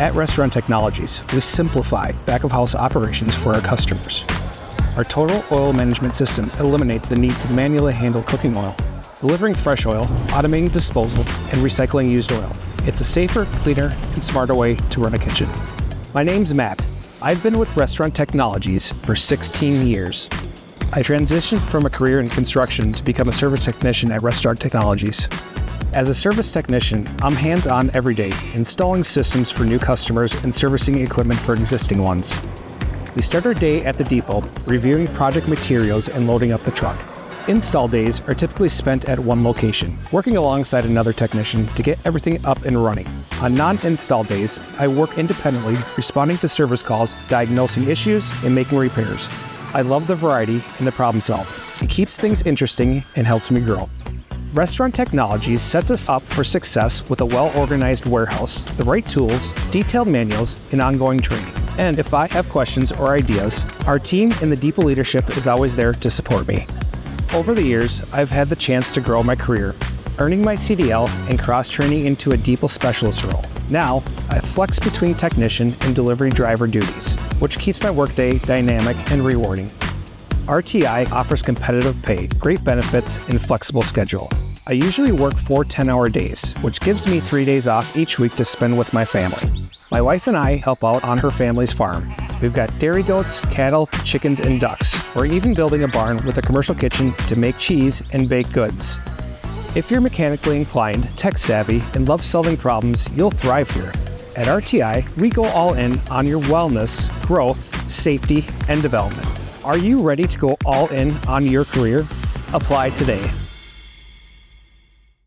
At Restaurant Technologies, we simplify back-of-house operations for our customers. Our total oil management system eliminates the need to manually handle cooking oil, delivering fresh oil, automating disposal, and recycling used oil. It's a safer, cleaner, and smarter way to run a kitchen. My name's Matt. I've been with Restaurant Technologies for 16 years. I transitioned from a career in construction to become a service technician at Restaurant Technologies. As a service technician, I'm hands-on every day, installing systems for new customers and servicing equipment for existing ones. We start our day at the depot, reviewing project materials and loading up the truck. Install days are typically spent at one location, working alongside another technician to get everything up and running. On non-install days, I work independently, responding to service calls, diagnosing issues, and making repairs. I love the variety and the problem solving. It keeps things interesting and helps me grow. Restaurant Technologies sets us up for success with a well-organized warehouse, the right tools, detailed manuals, and ongoing training. And if I have questions or ideas, our team and the depot leadership is always there to support me. Over the years, I've had the chance to grow my career, earning my CDL and cross-training into a depot specialist role. Now, I flex between technician and delivery driver duties, which keeps my workday dynamic and rewarding. RTI offers competitive pay, great benefits, and flexible schedule. I usually work 4 10-hour days, which gives me 3 days off each week to spend with my family. My wife and I help out on her family's farm. We've got dairy goats, cattle, chickens, and ducks. We're even building a barn with a commercial kitchen to make cheese and bake goods. If you're mechanically inclined, tech-savvy, and love solving problems, you'll thrive here. At RTI, we go all in on your wellness, growth, safety, and development. Are you ready to go all in on your career? Apply today.